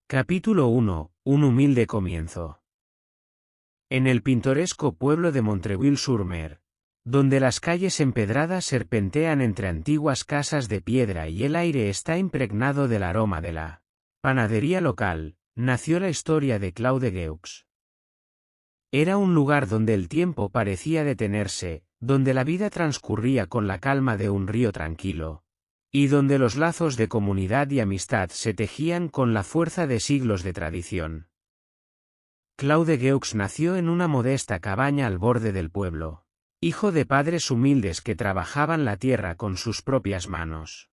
Capítulo 1. Un humilde comienzo. En el pintoresco pueblo de Montreuil-sur-Mer, donde las calles empedradas serpentean entre antiguas casas de piedra y el aire está impregnado del aroma de la panadería local, nació la historia de Claude Geaux. Era un lugar donde el tiempo parecía detenerse, donde la vida transcurría con la calma de un río tranquilo, y donde los lazos de comunidad y amistad se tejían con la fuerza de siglos de tradición. Claude Geaux nació en una modesta cabaña al borde del pueblo, hijo de padres humildes que trabajaban la tierra con sus propias manos.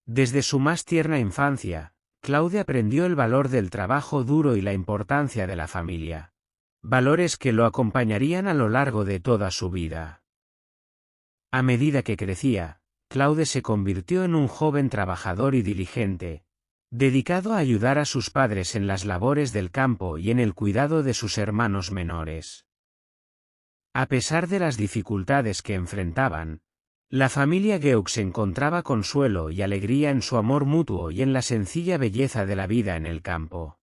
Desde su más tierna infancia, Claude aprendió el valor del trabajo duro y la importancia de la familia, valores que lo acompañarían a lo largo de toda su vida. A medida que crecía, Claude se convirtió en un joven trabajador y diligente, dedicado a ayudar a sus padres en las labores del campo y en el cuidado de sus hermanos menores. A pesar de las dificultades que enfrentaban, la familia Geaux encontraba consuelo y alegría en su amor mutuo y en la sencilla belleza de la vida en el campo.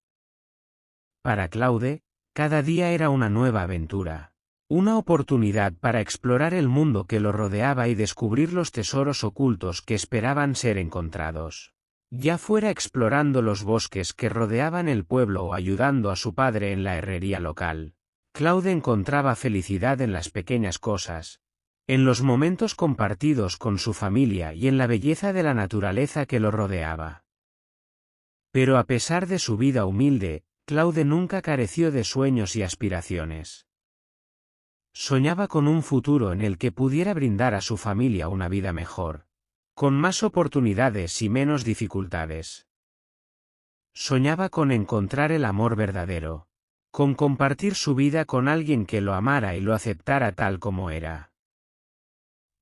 Para Claude, cada día era una nueva aventura. Una oportunidad para explorar el mundo que lo rodeaba y descubrir los tesoros ocultos que esperaban ser encontrados. Ya fuera explorando los bosques que rodeaban el pueblo o ayudando a su padre en la herrería local, Claude encontraba felicidad en las pequeñas cosas, en los momentos compartidos con su familia y en la belleza de la naturaleza que lo rodeaba. Pero a pesar de su vida humilde, Claude nunca careció de sueños y aspiraciones. Soñaba con un futuro en el que pudiera brindar a su familia una vida mejor, con más oportunidades y menos dificultades. Soñaba con encontrar el amor verdadero, con compartir su vida con alguien que lo amara y lo aceptara tal como era.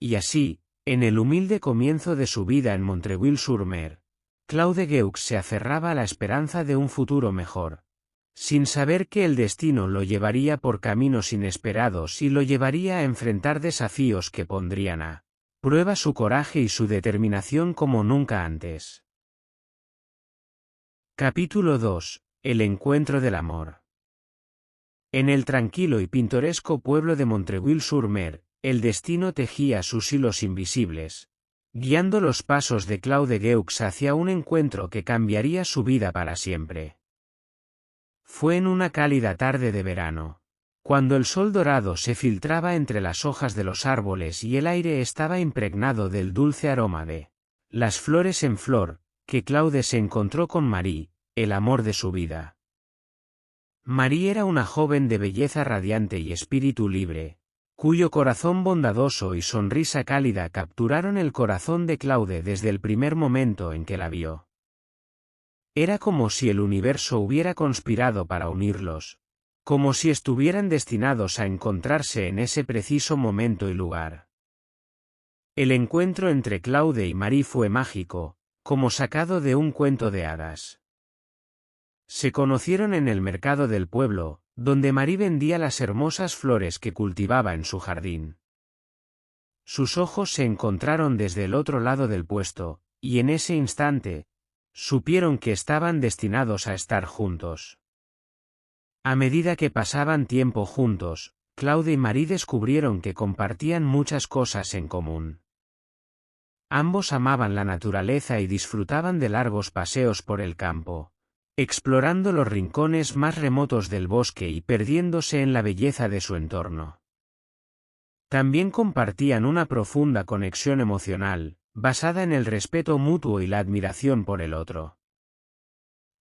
Y así, en el humilde comienzo de su vida en Montreuil-sur-Mer, Claude Geaux se aferraba a la esperanza de un futuro mejor, sin saber que el destino lo llevaría por caminos inesperados y lo llevaría a enfrentar desafíos que pondrían a prueba su coraje y su determinación como nunca antes. Capítulo 2. El encuentro del amor. En el tranquilo y pintoresco pueblo de Montreuil-sur-Mer, el destino tejía sus hilos invisibles, guiando los pasos de Claude Geaux hacia un encuentro que cambiaría su vida para siempre. Fue en una cálida tarde de verano, cuando el sol dorado se filtraba entre las hojas de los árboles y el aire estaba impregnado del dulce aroma de las flores en flor, que Claude se encontró con Marie, el amor de su vida. Marie era una joven de belleza radiante y espíritu libre, cuyo corazón bondadoso y sonrisa cálida capturaron el corazón de Claude desde el primer momento en que la vio. Era como si el universo hubiera conspirado para unirlos, como si estuvieran destinados a encontrarse en ese preciso momento y lugar. El encuentro entre Claude y Marie fue mágico, como sacado de un cuento de hadas. Se conocieron en el mercado del pueblo, donde Marie vendía las hermosas flores que cultivaba en su jardín. Sus ojos se encontraron desde el otro lado del puesto, y en ese instante, supieron que estaban destinados a estar juntos. A medida que pasaban tiempo juntos, Claude y Marie descubrieron que compartían muchas cosas en común. Ambos amaban la naturaleza y disfrutaban de largos paseos por el campo, explorando los rincones más remotos del bosque y perdiéndose en la belleza de su entorno. También compartían una profunda conexión emocional, basada en el respeto mutuo y la admiración por el otro.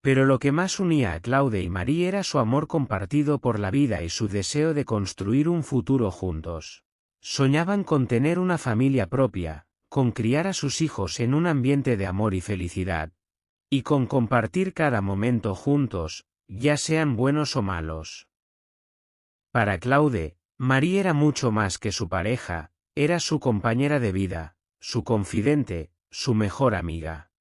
Pero lo que más unía a Claude y Marie era su amor compartido por la vida y su deseo de construir un futuro juntos. Soñaban con tener una familia propia, con criar a sus hijos en un ambiente de amor y felicidad, y con compartir cada momento juntos, ya sean buenos o malos. Para Claude, Marie era mucho más que su pareja, era su compañera de vida, su confidente, su mejor amiga.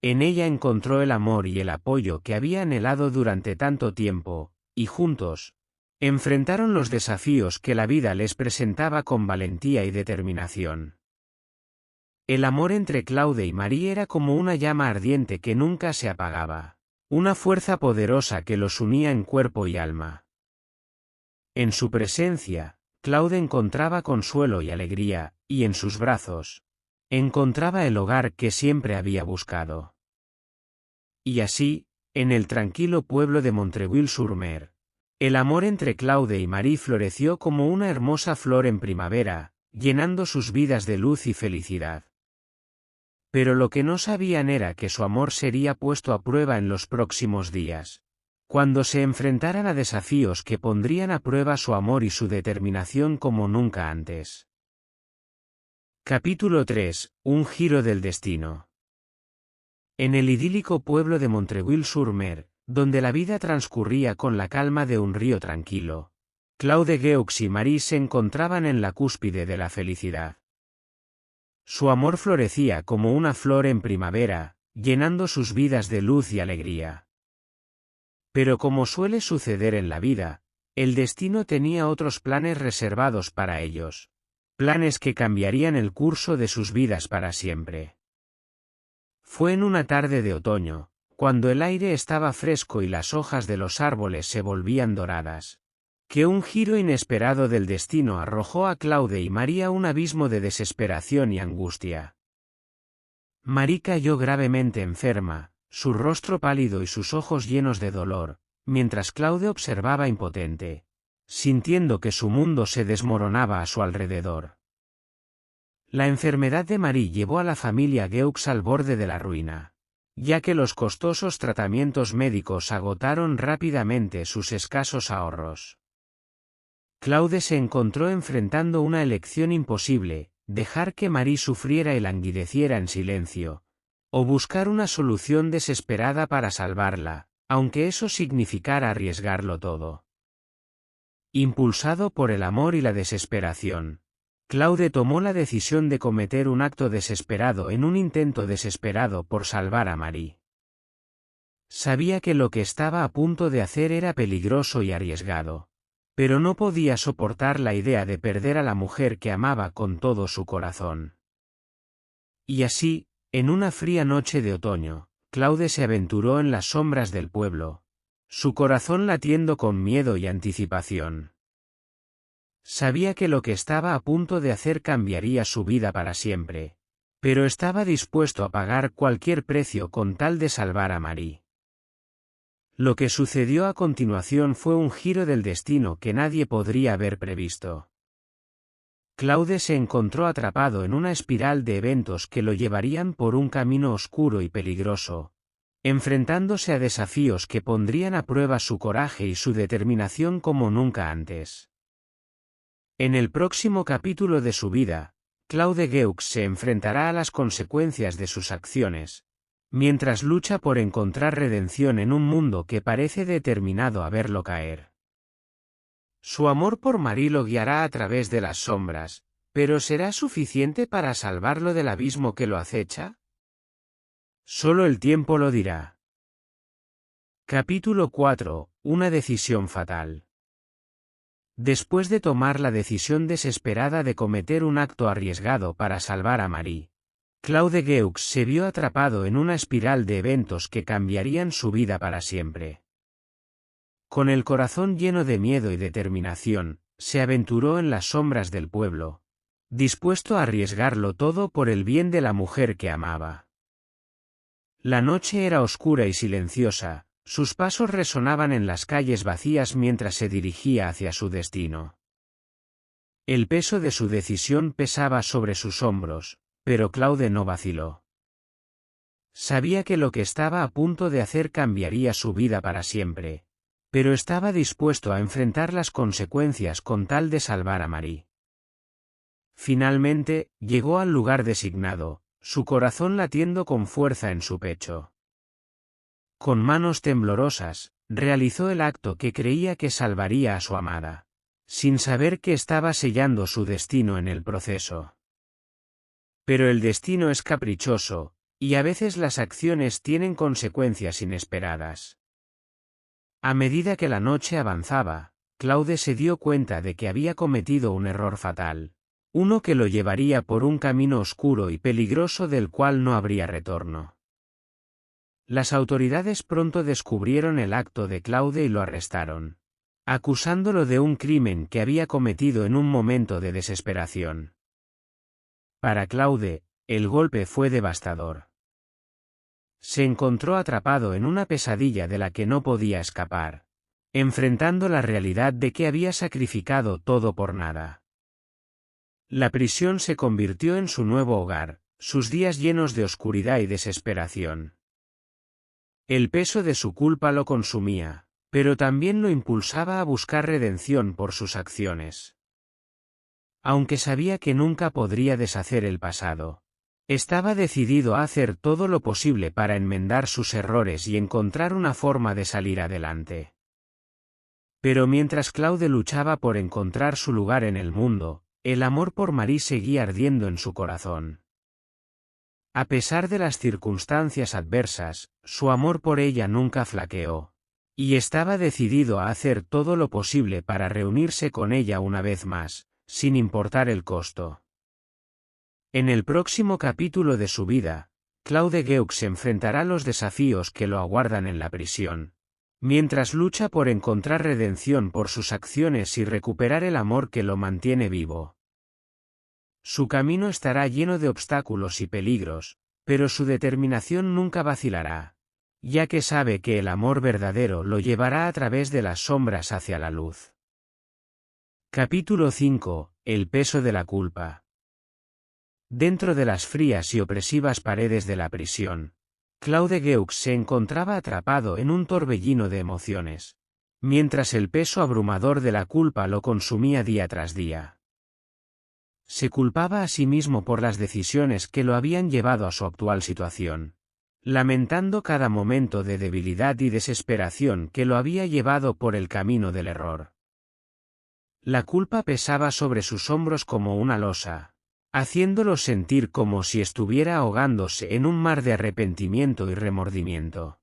En ella encontró el amor y el apoyo que había anhelado durante tanto tiempo, y juntos, enfrentaron los desafíos que la vida les presentaba con valentía y determinación. El amor entre Claude y Marie era como una llama ardiente que nunca se apagaba, una fuerza poderosa que los unía en cuerpo y alma. En su presencia, Claude encontraba consuelo y alegría, y en sus brazos, encontraba el hogar que siempre había buscado. Y así, en el tranquilo pueblo de Montreuil-sur-Mer, el amor entre Claude y Marie floreció como una hermosa flor en primavera, llenando sus vidas de luz y felicidad. Pero lo que no sabían era que su amor sería puesto a prueba en los próximos días, cuando se enfrentaran a desafíos que pondrían a prueba su amor y su determinación como nunca antes. Capítulo 3. Un giro del destino. En el idílico pueblo de Montreuil-sur-Mer, donde la vida transcurría con la calma de un río tranquilo, Claude Gueux y Marie se encontraban en la cúspide de la felicidad. Su amor florecía como una flor en primavera, llenando sus vidas de luz y alegría. Pero como suele suceder en la vida, el destino tenía otros planes reservados para ellos, planes que cambiarían el curso de sus vidas para siempre. Fue en una tarde de otoño, cuando el aire estaba fresco y las hojas de los árboles se volvían doradas, que un giro inesperado del destino arrojó a Claude y Marie a un abismo de desesperación y angustia. Marie cayó gravemente enferma, su rostro pálido y sus ojos llenos de dolor, mientras Claude observaba impotente, sintiendo que su mundo se desmoronaba a su alrededor. La enfermedad de Marie llevó a la familia Gueux al borde de la ruina, ya que los costosos tratamientos médicos agotaron rápidamente sus escasos ahorros. Claude se encontró enfrentando una elección imposible: dejar que Marie sufriera y languideciera en silencio, o buscar una solución desesperada para salvarla, aunque eso significara arriesgarlo todo. Impulsado por el amor y la desesperación, Claude tomó la decisión de cometer un acto desesperado en un intento desesperado por salvar a Marie. Sabía que lo que estaba a punto de hacer era peligroso y arriesgado, pero no podía soportar la idea de perder a la mujer que amaba con todo su corazón. Y así, en una fría noche de otoño, Claude se aventuró en las sombras del pueblo, su corazón latiendo con miedo y anticipación. Sabía que lo que estaba a punto de hacer cambiaría su vida para siempre, pero estaba dispuesto a pagar cualquier precio con tal de salvar a Marie. Lo que sucedió a continuación fue un giro del destino que nadie podría haber previsto. Claude se encontró atrapado en una espiral de eventos que lo llevarían por un camino oscuro y peligroso, enfrentándose a desafíos que pondrían a prueba su coraje y su determinación como nunca antes. En el próximo capítulo de su vida, Claude Gueux se enfrentará a las consecuencias de sus acciones, mientras lucha por encontrar redención en un mundo que parece determinado a verlo caer. Su amor por Marie lo guiará a través de las sombras, pero ¿será suficiente para salvarlo del abismo que lo acecha? Solo el tiempo lo dirá. Capítulo 4. Una decisión fatal. Después de tomar la decisión desesperada de cometer un acto arriesgado para salvar a Marie, Claude Gueux se vio atrapado en una espiral de eventos que cambiarían su vida para siempre. Con el corazón lleno de miedo y determinación, se aventuró en las sombras del pueblo, dispuesto a arriesgarlo todo por el bien de la mujer que amaba. La noche era oscura y silenciosa, sus pasos resonaban en las calles vacías mientras se dirigía hacia su destino. El peso de su decisión pesaba sobre sus hombros, pero Claude no vaciló. Sabía que lo que estaba a punto de hacer cambiaría su vida para siempre, pero estaba dispuesto a enfrentar las consecuencias con tal de salvar a Marie. Finalmente, llegó al lugar designado, su corazón latiendo con fuerza en su pecho. Con manos temblorosas, realizó el acto que creía que salvaría a su amada, sin saber que estaba sellando su destino en el proceso. Pero el destino es caprichoso, y a veces las acciones tienen consecuencias inesperadas. A medida que la noche avanzaba, Claude se dio cuenta de que había cometido un error fatal, Uno que lo llevaría por un camino oscuro y peligroso del cual no habría retorno. Las autoridades pronto descubrieron el acto de Claude y lo arrestaron, acusándolo de un crimen que había cometido en un momento de desesperación. Para Claude, el golpe fue devastador. Se encontró atrapado en una pesadilla de la que no podía escapar, enfrentando la realidad de que había sacrificado todo por nada. La prisión se convirtió en su nuevo hogar, sus días llenos de oscuridad y desesperación. El peso de su culpa lo consumía, pero también lo impulsaba a buscar redención por sus acciones. Aunque sabía que nunca podría deshacer el pasado, estaba decidido a hacer todo lo posible para enmendar sus errores y encontrar una forma de salir adelante. Pero mientras Claude luchaba por encontrar su lugar en el mundo, el amor por Marie seguía ardiendo en su corazón. A pesar de las circunstancias adversas, su amor por ella nunca flaqueó, y estaba decidido a hacer todo lo posible para reunirse con ella una vez más, sin importar el costo. En el próximo capítulo de su vida, Claude Geux se enfrentará a los desafíos que lo aguardan en la prisión, mientras lucha por encontrar redención por sus acciones y recuperar el amor que lo mantiene vivo. Su camino estará lleno de obstáculos y peligros, pero su determinación nunca vacilará, ya que sabe que el amor verdadero lo llevará a través de las sombras hacia la luz. Capítulo 5. El peso de la culpa. Dentro de las frías y opresivas paredes de la prisión, Claude Geux se encontraba atrapado en un torbellino de emociones, mientras el peso abrumador de la culpa lo consumía día tras día. Se culpaba a sí mismo por las decisiones que lo habían llevado a su actual situación, lamentando cada momento de debilidad y desesperación que lo había llevado por el camino del error. La culpa pesaba sobre sus hombros como una losa, haciéndolo sentir como si estuviera ahogándose en un mar de arrepentimiento y remordimiento.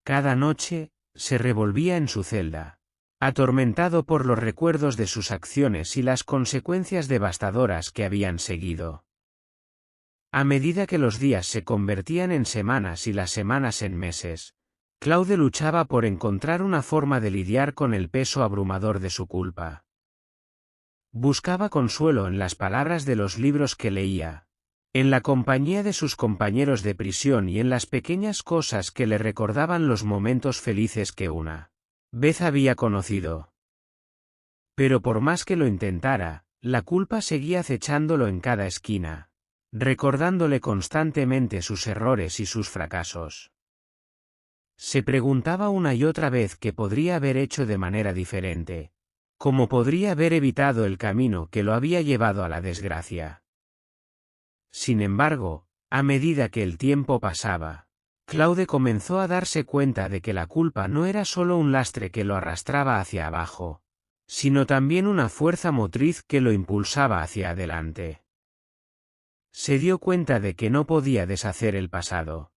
Cada noche, se revolvía en su celda, atormentado por los recuerdos de sus acciones y las consecuencias devastadoras que habían seguido. A medida que los días se convertían en semanas y las semanas en meses, Claude luchaba por encontrar una forma de lidiar con el peso abrumador de su culpa. Buscaba consuelo en las palabras de los libros que leía, en la compañía de sus compañeros de prisión y en las pequeñas cosas que le recordaban los momentos felices que una vez había conocido. Pero por más que lo intentara, la culpa seguía acechándolo en cada esquina, recordándole constantemente sus errores y sus fracasos. Se preguntaba una y otra vez qué podría haber hecho de manera diferente, cómo podría haber evitado el camino que lo había llevado a la desgracia. Sin embargo, a medida que el tiempo pasaba, Claude comenzó a darse cuenta de que la culpa no era solo un lastre que lo arrastraba hacia abajo, sino también una fuerza motriz que lo impulsaba hacia adelante. Se dio cuenta de que no podía deshacer el pasado,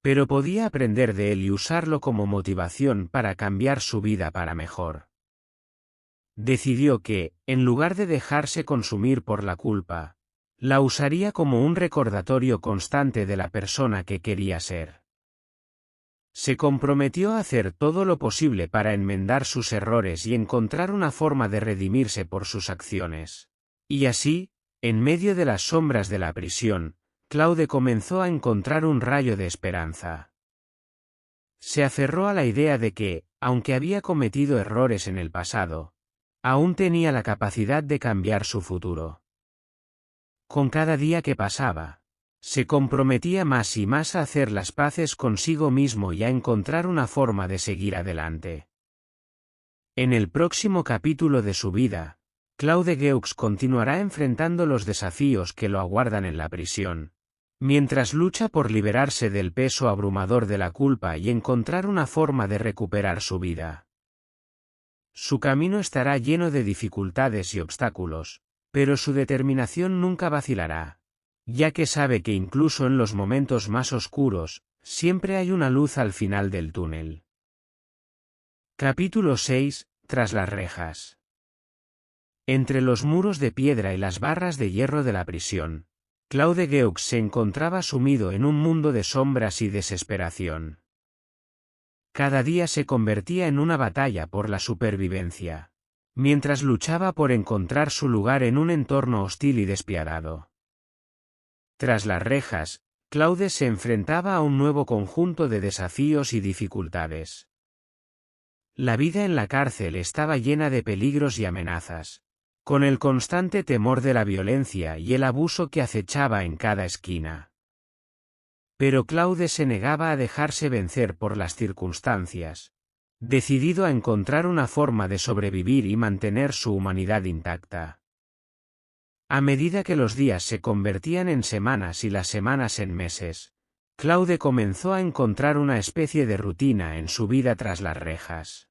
pero podía aprender de él y usarlo como motivación para cambiar su vida para mejor. Decidió que, en lugar de dejarse consumir por la culpa, la usaría como un recordatorio constante de la persona que quería ser. Se comprometió a hacer todo lo posible para enmendar sus errores y encontrar una forma de redimirse por sus acciones. Y así, en medio de las sombras de la prisión, Claude comenzó a encontrar un rayo de esperanza. Se aferró a la idea de que, aunque había cometido errores en el pasado, aún tenía la capacidad de cambiar su futuro. Con cada día que pasaba, se comprometía más y más a hacer las paces consigo mismo y a encontrar una forma de seguir adelante. En el próximo capítulo de su vida, Claude Geux continuará enfrentando los desafíos que lo aguardan en la prisión, mientras lucha por liberarse del peso abrumador de la culpa y encontrar una forma de recuperar su vida. Su camino estará lleno de dificultades y obstáculos, pero su determinación nunca vacilará, ya que sabe que incluso en los momentos más oscuros, siempre hay una luz al final del túnel. Capítulo 6. Tras las rejas. Entre los muros de piedra y las barras de hierro de la prisión, Claude Geaux se encontraba sumido en un mundo de sombras y desesperación. Cada día se convertía en una batalla por la supervivencia, mientras luchaba por encontrar su lugar en un entorno hostil y despiadado. Tras las rejas, Claude se enfrentaba a un nuevo conjunto de desafíos y dificultades. La vida en la cárcel estaba llena de peligros y amenazas, con el constante temor de la violencia y el abuso que acechaba en cada esquina. Pero Claude se negaba a dejarse vencer por las circunstancias, decidido a encontrar una forma de sobrevivir y mantener su humanidad intacta. A medida que los días se convertían en semanas y las semanas en meses, Claude comenzó a encontrar una especie de rutina en su vida tras las rejas.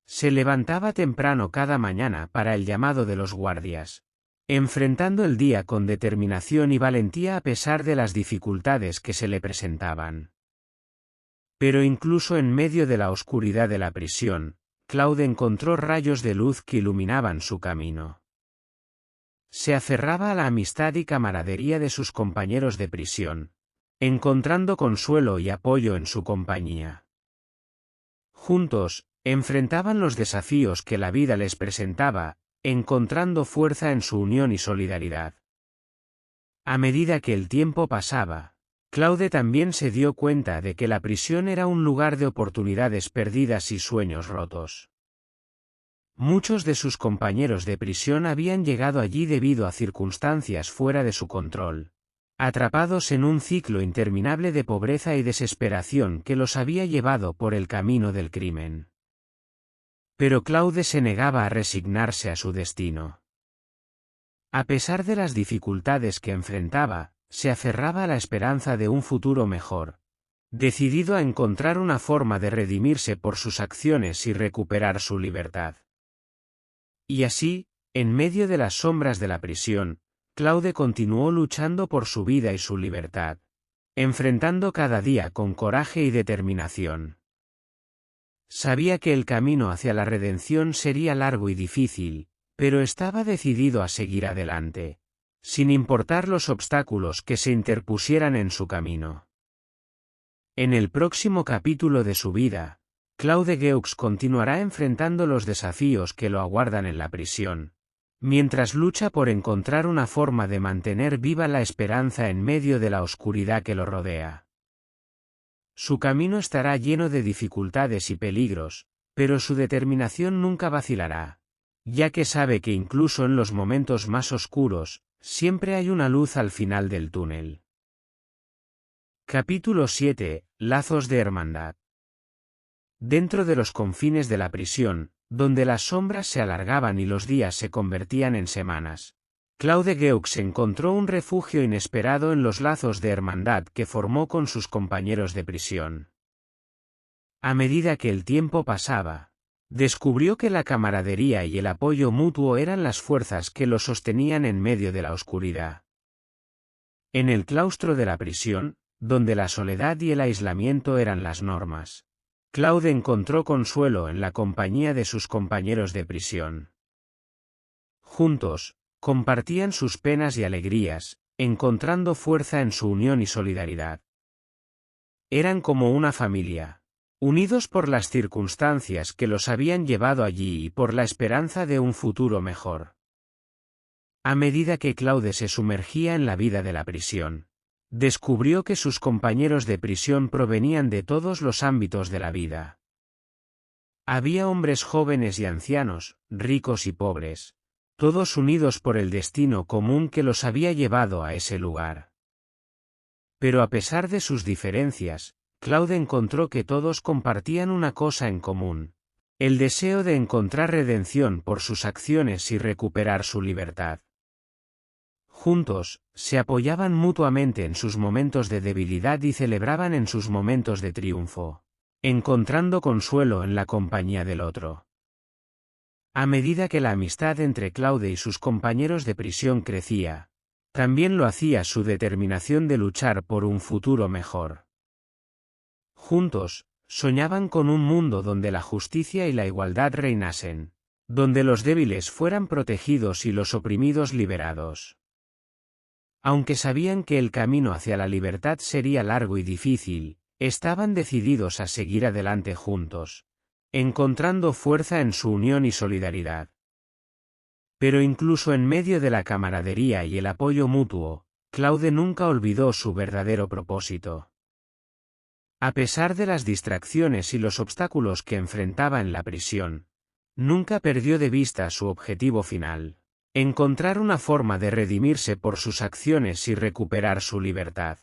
Se levantaba temprano cada mañana para el llamado de los guardias, enfrentando el día con determinación y valentía a pesar de las dificultades que se le presentaban. Pero incluso en medio de la oscuridad de la prisión, Claude encontró rayos de luz que iluminaban su camino. Se aferraba a la amistad y camaradería de sus compañeros de prisión, encontrando consuelo y apoyo en su compañía. Juntos, enfrentaban los desafíos que la vida les presentaba, encontrando fuerza en su unión y solidaridad. A medida que el tiempo pasaba, Claude también se dio cuenta de que la prisión era un lugar de oportunidades perdidas y sueños rotos. Muchos de sus compañeros de prisión habían llegado allí debido a circunstancias fuera de su control, atrapados en un ciclo interminable de pobreza y desesperación que los había llevado por el camino del crimen. Pero Claude se negaba a resignarse a su destino. A pesar de las dificultades que enfrentaba, se aferraba a la esperanza de un futuro mejor, decidido a encontrar una forma de redimirse por sus acciones y recuperar su libertad. Y así, en medio de las sombras de la prisión, Claude continuó luchando por su vida y su libertad, enfrentando cada día con coraje y determinación. Sabía que el camino hacia la redención sería largo y difícil, pero estaba decidido a seguir adelante, sin importar los obstáculos que se interpusieran en su camino. En el próximo capítulo de su vida, Claude Geaux continuará enfrentando los desafíos que lo aguardan en la prisión, mientras lucha por encontrar una forma de mantener viva la esperanza en medio de la oscuridad que lo rodea. Su camino estará lleno de dificultades y peligros, pero su determinación nunca vacilará, ya que sabe que incluso en los momentos más oscuros, siempre hay una luz al final del túnel. Capítulo 7. Lazos de hermandad. Dentro de los confines de la prisión, donde las sombras se alargaban y los días se convertían en semanas, Claude Geaux encontró un refugio inesperado en los lazos de hermandad que formó con sus compañeros de prisión. A medida que el tiempo pasaba, descubrió que la camaradería y el apoyo mutuo eran las fuerzas que lo sostenían en medio de la oscuridad. En el claustro de la prisión, donde la soledad y el aislamiento eran las normas, Claude encontró consuelo en la compañía de sus compañeros de prisión. Juntos, compartían sus penas y alegrías, encontrando fuerza en su unión y solidaridad. Eran como una familia, unidos por las circunstancias que los habían llevado allí y por la esperanza de un futuro mejor. A medida que Claude se sumergía en la vida de la prisión, descubrió que sus compañeros de prisión provenían de todos los ámbitos de la vida. Había hombres jóvenes y ancianos, ricos y pobres, todos unidos por el destino común que los había llevado a ese lugar. Pero a pesar de sus diferencias, Claude encontró que todos compartían una cosa en común: el deseo de encontrar redención por sus acciones y recuperar su libertad. Juntos, se apoyaban mutuamente en sus momentos de debilidad y celebraban en sus momentos de triunfo, encontrando consuelo en la compañía del otro. A medida que la amistad entre Claude y sus compañeros de prisión crecía, también lo hacía su determinación de luchar por un futuro mejor. Juntos, soñaban con un mundo donde la justicia y la igualdad reinasen, donde los débiles fueran protegidos y los oprimidos liberados. Aunque sabían que el camino hacia la libertad sería largo y difícil, estaban decididos a seguir adelante juntos, encontrando fuerza en su unión y solidaridad. Pero incluso en medio de la camaradería y el apoyo mutuo, Claude nunca olvidó su verdadero propósito. A pesar de las distracciones y los obstáculos que enfrentaba en la prisión, nunca perdió de vista su objetivo final: encontrar una forma de redimirse por sus acciones y recuperar su libertad.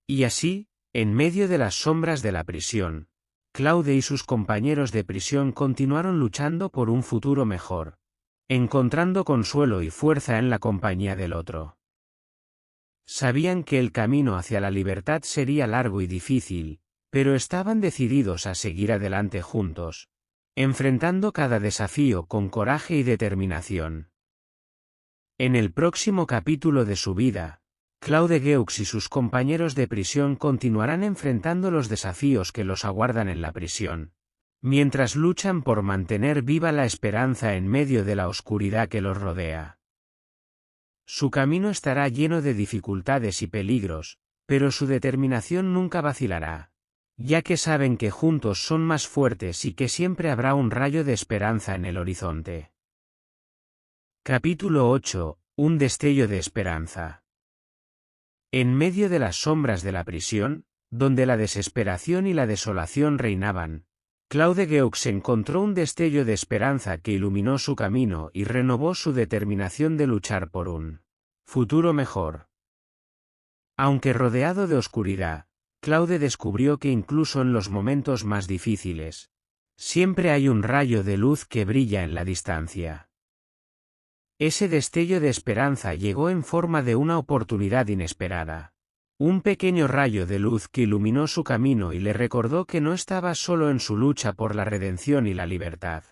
Y así, en medio de las sombras de la prisión, Claude y sus compañeros de prisión continuaron luchando por un futuro mejor, encontrando consuelo y fuerza en la compañía del otro. Sabían que el camino hacia la libertad sería largo y difícil, pero estaban decididos a seguir adelante juntos, enfrentando cada desafío con coraje y determinación. En el próximo capítulo de su vida, Claude Geux y sus compañeros de prisión continuarán enfrentando los desafíos que los aguardan en la prisión, mientras luchan por mantener viva la esperanza en medio de la oscuridad que los rodea. Su camino estará lleno de dificultades y peligros, pero su determinación nunca vacilará, ya que saben que juntos son más fuertes y que siempre habrá un rayo de esperanza en el horizonte. Capítulo 8. Un destello de esperanza. En medio de las sombras de la prisión, donde la desesperación y la desolación reinaban, Claude Geux encontró un destello de esperanza que iluminó su camino y renovó su determinación de luchar por un futuro mejor. Aunque rodeado de oscuridad, Claude descubrió que incluso en los momentos más difíciles, siempre hay un rayo de luz que brilla en la distancia. Ese destello de esperanza llegó en forma de una oportunidad inesperada. Un pequeño rayo de luz que iluminó su camino y le recordó que no estaba solo en su lucha por la redención y la libertad.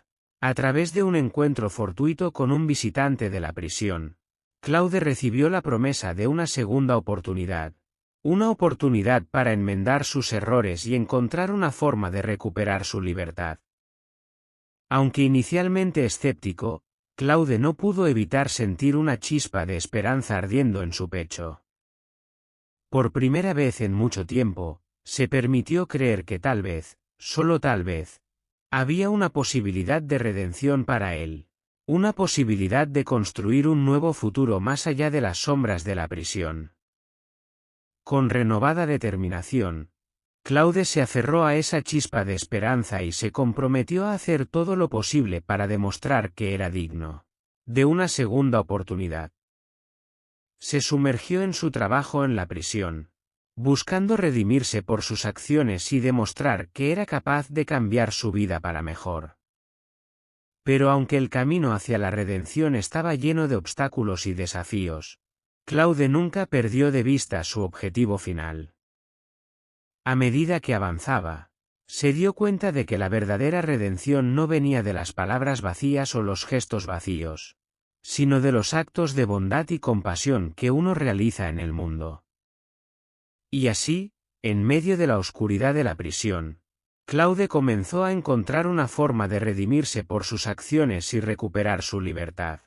A través de un encuentro fortuito con un visitante de la prisión, Claude recibió la promesa de una segunda oportunidad. Una oportunidad para enmendar sus errores y encontrar una forma de recuperar su libertad. Aunque inicialmente escéptico, Claude no pudo evitar sentir una chispa de esperanza ardiendo en su pecho. Por primera vez en mucho tiempo, se permitió creer que tal vez, solo tal vez, había una posibilidad de redención para él, una posibilidad de construir un nuevo futuro más allá de las sombras de la prisión. Con renovada determinación, Claude se aferró a esa chispa de esperanza y se comprometió a hacer todo lo posible para demostrar que era digno de una segunda oportunidad. Se sumergió en su trabajo en la prisión, buscando redimirse por sus acciones y demostrar que era capaz de cambiar su vida para mejor. Pero aunque el camino hacia la redención estaba lleno de obstáculos y desafíos, Claude nunca perdió de vista su objetivo final. A medida que avanzaba, se dio cuenta de que la verdadera redención no venía de las palabras vacías o los gestos vacíos, sino de los actos de bondad y compasión que uno realiza en el mundo. Y así, en medio de la oscuridad de la prisión, Claude comenzó a encontrar una forma de redimirse por sus acciones y recuperar su libertad.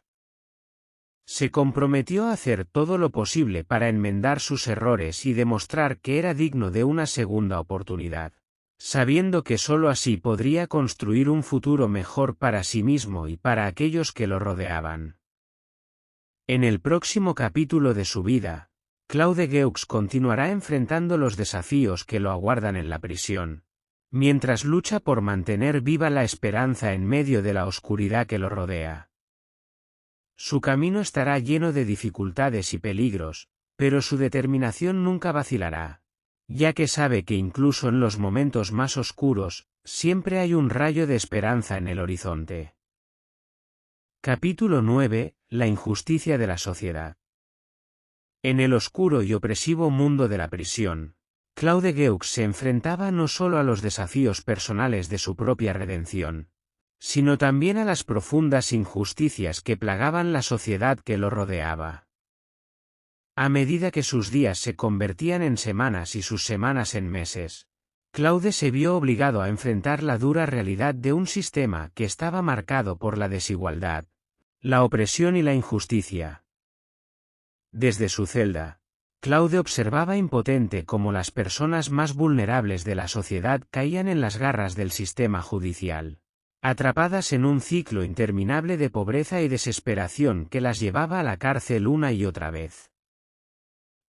Se comprometió a hacer todo lo posible para enmendar sus errores y demostrar que era digno de una segunda oportunidad, sabiendo que sólo así podría construir un futuro mejor para sí mismo y para aquellos que lo rodeaban. En el próximo capítulo de su vida, Claude Geux continuará enfrentando los desafíos que lo aguardan en la prisión, mientras lucha por mantener viva la esperanza en medio de la oscuridad que lo rodea. Su camino estará lleno de dificultades y peligros, pero su determinación nunca vacilará, ya que sabe que incluso en los momentos más oscuros, siempre hay un rayo de esperanza en el horizonte. Capítulo 9. La injusticia de la sociedad. En el oscuro y opresivo mundo de la prisión, Claude Geux se enfrentaba no solo a los desafíos personales de su propia redención, sino también a las profundas injusticias que plagaban la sociedad que lo rodeaba. A medida que sus días se convertían en semanas y sus semanas en meses, Claude se vio obligado a enfrentar la dura realidad de un sistema que estaba marcado por la desigualdad, la opresión y la injusticia. Desde su celda, Claude observaba impotente cómo las personas más vulnerables de la sociedad caían en las garras del sistema judicial, atrapadas en un ciclo interminable de pobreza y desesperación que las llevaba a la cárcel una y otra vez.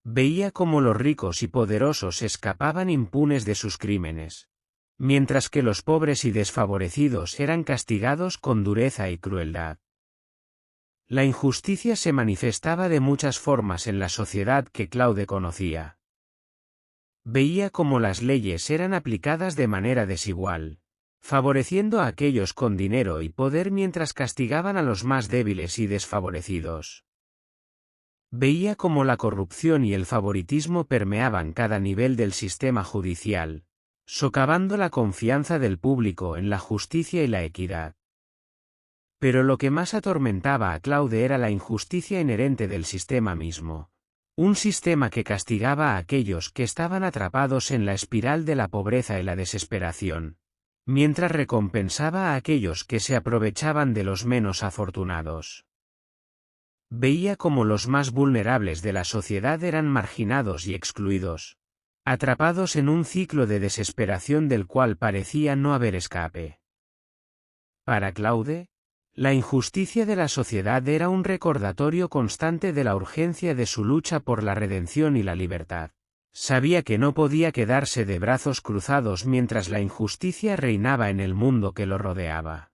Veía cómo los ricos y poderosos escapaban impunes de sus crímenes, mientras que los pobres y desfavorecidos eran castigados con dureza y crueldad. La injusticia se manifestaba de muchas formas en la sociedad que Claude conocía. Veía cómo las leyes eran aplicadas de manera desigual, favoreciendo a aquellos con dinero y poder mientras castigaban a los más débiles y desfavorecidos. Veía cómo la corrupción y el favoritismo permeaban cada nivel del sistema judicial, socavando la confianza del público en la justicia y la equidad. Pero lo que más atormentaba a Claude era la injusticia inherente del sistema mismo. Un sistema que castigaba a aquellos que estaban atrapados en la espiral de la pobreza y la desesperación, mientras recompensaba a aquellos que se aprovechaban de los menos afortunados. Veía cómo los más vulnerables de la sociedad eran marginados y excluidos, atrapados en un ciclo de desesperación del cual parecía no haber escape. Para Claude, la injusticia de la sociedad era un recordatorio constante de la urgencia de su lucha por la redención y la libertad. Sabía que no podía quedarse de brazos cruzados mientras la injusticia reinaba en el mundo que lo rodeaba.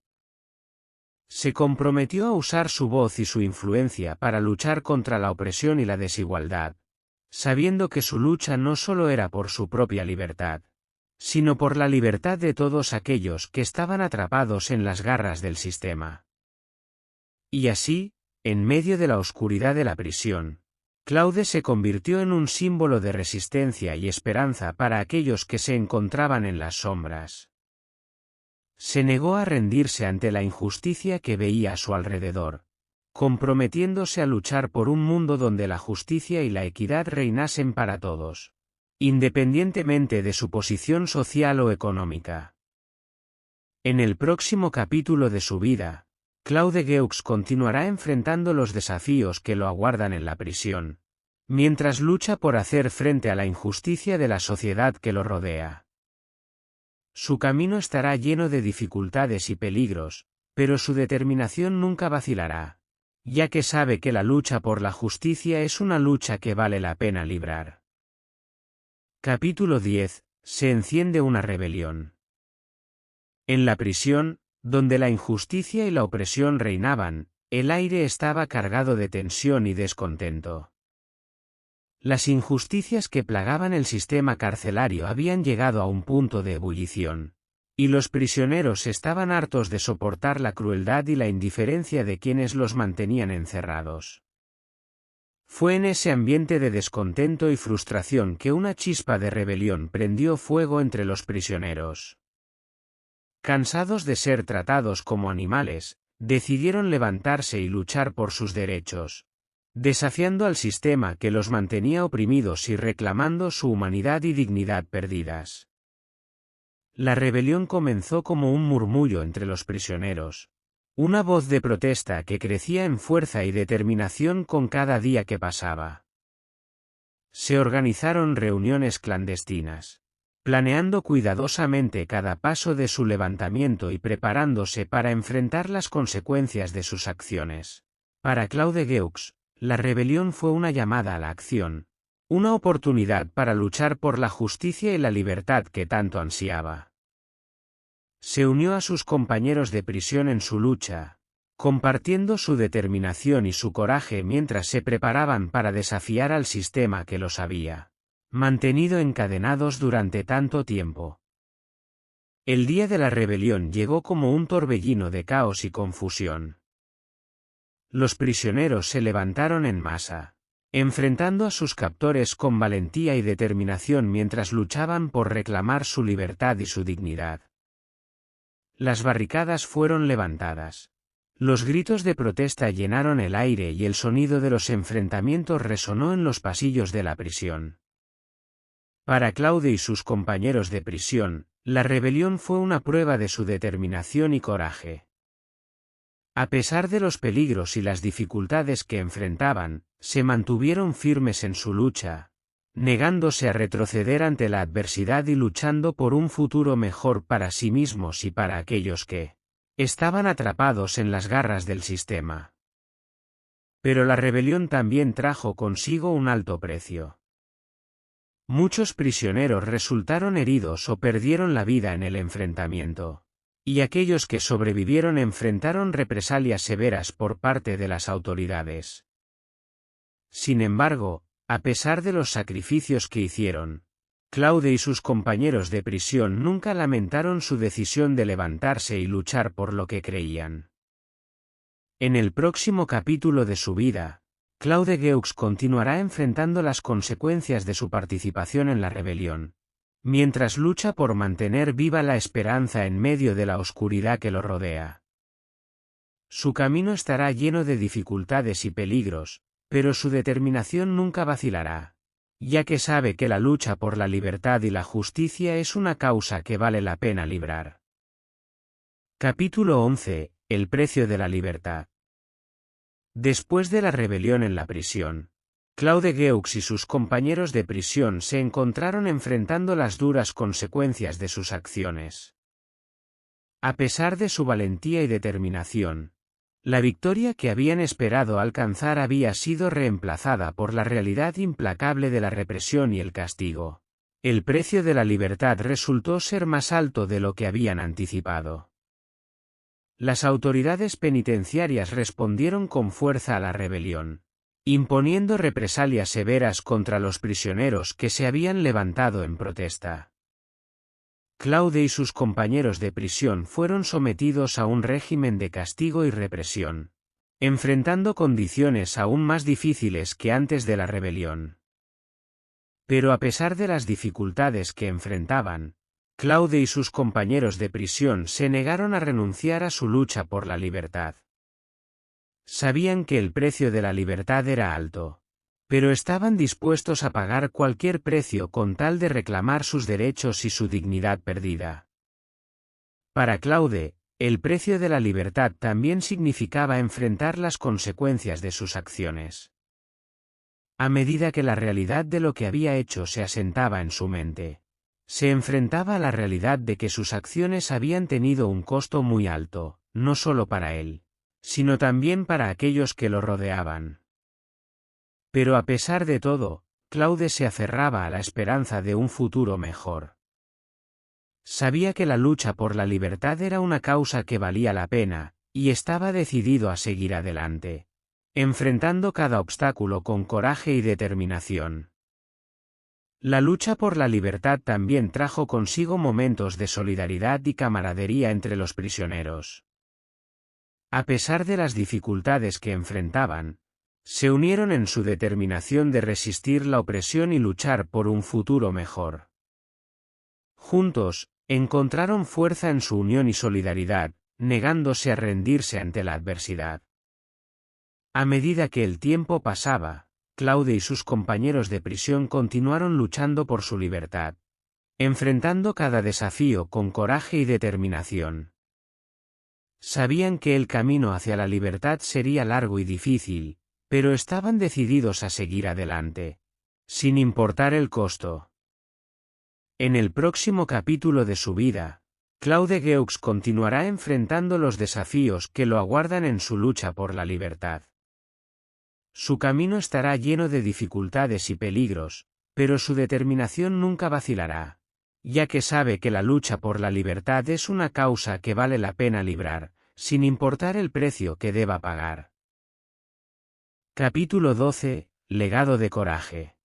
Se comprometió a usar su voz y su influencia para luchar contra la opresión y la desigualdad, sabiendo que su lucha no solo era por su propia libertad, sino por la libertad de todos aquellos que estaban atrapados en las garras del sistema. Y así, en medio de la oscuridad de la prisión, Claude se convirtió en un símbolo de resistencia y esperanza para aquellos que se encontraban en las sombras. Se negó a rendirse ante la injusticia que veía a su alrededor, comprometiéndose a luchar por un mundo donde la justicia y la equidad reinasen para todos, independientemente de su posición social o económica. En el próximo capítulo de su vida, Claude Geaux continuará enfrentando los desafíos que lo aguardan en la prisión, mientras lucha por hacer frente a la injusticia de la sociedad que lo rodea. Su camino estará lleno de dificultades y peligros, pero su determinación nunca vacilará, ya que sabe que la lucha por la justicia es una lucha que vale la pena librar. Capítulo 10. Se enciende una rebelión. En la prisión, donde la injusticia y la opresión reinaban, el aire estaba cargado de tensión y descontento. Las injusticias que plagaban el sistema carcelario habían llegado a un punto de ebullición, y los prisioneros estaban hartos de soportar la crueldad y la indiferencia de quienes los mantenían encerrados. Fue en ese ambiente de descontento y frustración que una chispa de rebelión prendió fuego entre los prisioneros. Cansados de ser tratados como animales, decidieron levantarse y luchar por sus derechos, desafiando al sistema que los mantenía oprimidos y reclamando su humanidad y dignidad perdidas. La rebelión comenzó como un murmullo entre los prisioneros, una voz de protesta que crecía en fuerza y determinación con cada día que pasaba. Se organizaron reuniones clandestinas, planeando cuidadosamente cada paso de su levantamiento y preparándose para enfrentar las consecuencias de sus acciones. Para Claude Geaux, la rebelión fue una llamada a la acción, una oportunidad para luchar por la justicia y la libertad que tanto ansiaba. Se unió a sus compañeros de prisión en su lucha, compartiendo su determinación y su coraje mientras se preparaban para desafiar al sistema que los había mantenido encadenados durante tanto tiempo. El día de la rebelión llegó como un torbellino de caos y confusión. Los prisioneros se levantaron en masa, enfrentando a sus captores con valentía y determinación mientras luchaban por reclamar su libertad y su dignidad. Las barricadas fueron levantadas. Los gritos de protesta llenaron el aire y el sonido de los enfrentamientos resonó en los pasillos de la prisión. Para Claude y sus compañeros de prisión, la rebelión fue una prueba de su determinación y coraje. A pesar de los peligros y las dificultades que enfrentaban, se mantuvieron firmes en su lucha, negándose a retroceder ante la adversidad y luchando por un futuro mejor para sí mismos y para aquellos que estaban atrapados en las garras del sistema. Pero la rebelión también trajo consigo un alto precio. Muchos prisioneros resultaron heridos o perdieron la vida en el enfrentamiento, y aquellos que sobrevivieron enfrentaron represalias severas por parte de las autoridades. Sin embargo, a pesar de los sacrificios que hicieron, Claude y sus compañeros de prisión nunca lamentaron su decisión de levantarse y luchar por lo que creían. En el próximo capítulo de su vida, Claude Geux continuará enfrentando las consecuencias de su participación en la rebelión, mientras lucha por mantener viva la esperanza en medio de la oscuridad que lo rodea. Su camino estará lleno de dificultades y peligros, pero su determinación nunca vacilará, ya que sabe que la lucha por la libertad y la justicia es una causa que vale la pena librar. Capítulo 11. El precio de la libertad. Después de la rebelión en la prisión, Claude Geux y sus compañeros de prisión se encontraron enfrentando las duras consecuencias de sus acciones. A pesar de su valentía y determinación, la victoria que habían esperado alcanzar había sido reemplazada por la realidad implacable de la represión y el castigo. El precio de la libertad resultó ser más alto de lo que habían anticipado. Las autoridades penitenciarias respondieron con fuerza a la rebelión, imponiendo represalias severas contra los prisioneros que se habían levantado en protesta. Claude y sus compañeros de prisión fueron sometidos a un régimen de castigo y represión, enfrentando condiciones aún más difíciles que antes de la rebelión. Pero a pesar de las dificultades que enfrentaban, Claude y sus compañeros de prisión se negaron a renunciar a su lucha por la libertad. Sabían que el precio de la libertad era alto, pero estaban dispuestos a pagar cualquier precio con tal de reclamar sus derechos y su dignidad perdida. Para Claude, el precio de la libertad también significaba enfrentar las consecuencias de sus acciones. A medida que la realidad de lo que había hecho se asentaba en su mente, se enfrentaba a la realidad de que sus acciones habían tenido un costo muy alto, no solo para él, sino también para aquellos que lo rodeaban. Pero a pesar de todo, Claude se aferraba a la esperanza de un futuro mejor. Sabía que la lucha por la libertad era una causa que valía la pena, y estaba decidido a seguir adelante, enfrentando cada obstáculo con coraje y determinación. La lucha por la libertad también trajo consigo momentos de solidaridad y camaradería entre los prisioneros. A pesar de las dificultades que enfrentaban, se unieron en su determinación de resistir la opresión y luchar por un futuro mejor. Juntos, encontraron fuerza en su unión y solidaridad, negándose a rendirse ante la adversidad. A medida que el tiempo pasaba, Claude y sus compañeros de prisión continuaron luchando por su libertad, enfrentando cada desafío con coraje y determinación. Sabían que el camino hacia la libertad sería largo y difícil, pero estaban decididos a seguir adelante, sin importar el costo. En el próximo capítulo de su vida, Claude Geux continuará enfrentando los desafíos que lo aguardan en su lucha por la libertad. Su camino estará lleno de dificultades y peligros, pero su determinación nunca vacilará, ya que sabe que la lucha por la libertad es una causa que vale la pena librar, sin importar el precio que deba pagar. Capítulo 12. Legado de coraje.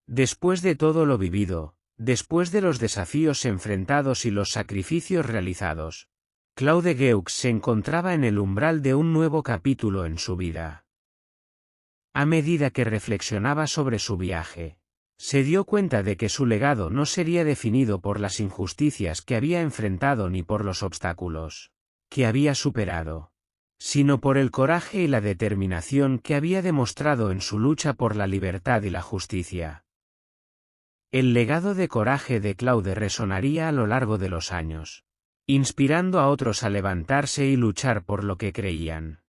Después de todo lo vivido, después de los desafíos enfrentados y los sacrificios realizados, Claude Geux se encontraba en el umbral de un nuevo capítulo en su vida. A medida que reflexionaba sobre su viaje, se dio cuenta de que su legado no sería definido por las injusticias que había enfrentado ni por los obstáculos que había superado, sino por el coraje y la determinación que había demostrado en su lucha por la libertad y la justicia. El legado de coraje de Claude resonaría a lo largo de los años, inspirando a otros a levantarse y luchar por lo que creían.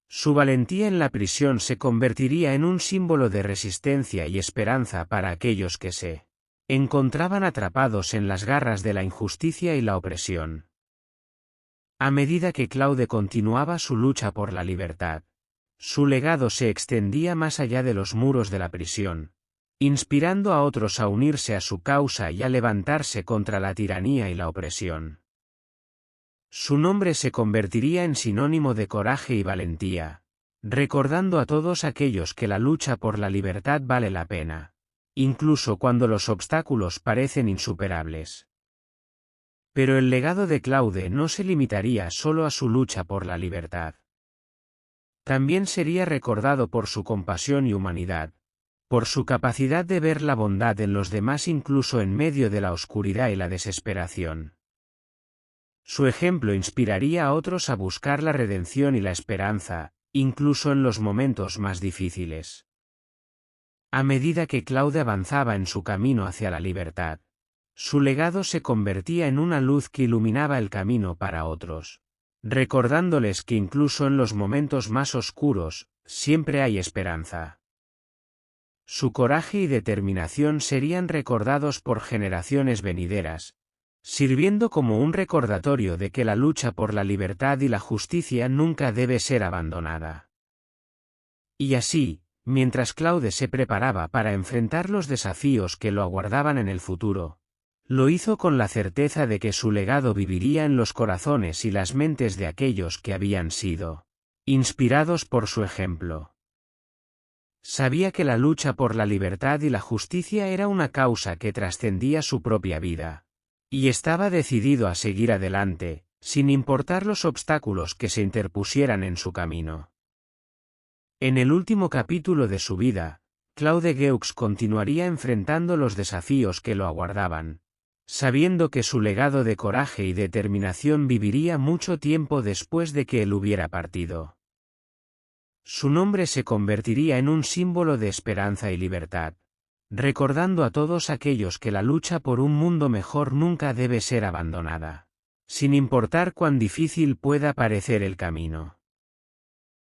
Su valentía en la prisión se convertiría en un símbolo de resistencia y esperanza para aquellos que se encontraban atrapados en las garras de la injusticia y la opresión. A medida que Claude continuaba su lucha por la libertad, su legado se extendía más allá de los muros de la prisión, inspirando a otros a unirse a su causa y a levantarse contra la tiranía y la opresión. Su nombre se convertiría en sinónimo de coraje y valentía, recordando a todos aquellos que la lucha por la libertad vale la pena, incluso cuando los obstáculos parecen insuperables. Pero el legado de Claude no se limitaría solo a su lucha por la libertad. También sería recordado por su compasión y humanidad, por su capacidad de ver la bondad en los demás incluso en medio de la oscuridad y la desesperación. Su ejemplo inspiraría a otros a buscar la redención y la esperanza, incluso en los momentos más difíciles. A medida que Claude avanzaba en su camino hacia la libertad, su legado se convertía en una luz que iluminaba el camino para otros, recordándoles que incluso en los momentos más oscuros, siempre hay esperanza. Su coraje y determinación serían recordados por generaciones venideras, sirviendo como un recordatorio de que la lucha por la libertad y la justicia nunca debe ser abandonada. Y así, mientras Claude se preparaba para enfrentar los desafíos que lo aguardaban en el futuro, lo hizo con la certeza de que su legado viviría en los corazones y las mentes de aquellos que habían sido inspirados por su ejemplo. Sabía que la lucha por la libertad y la justicia era una causa que trascendía su propia vida, y estaba decidido a seguir adelante, sin importar los obstáculos que se interpusieran en su camino. En el último capítulo de su vida, Claude Geux continuaría enfrentando los desafíos que lo aguardaban, sabiendo que su legado de coraje y determinación viviría mucho tiempo después de que él hubiera partido. Su nombre se convertiría en un símbolo de esperanza y libertad, recordando a todos aquellos que la lucha por un mundo mejor nunca debe ser abandonada, sin importar cuán difícil pueda parecer el camino.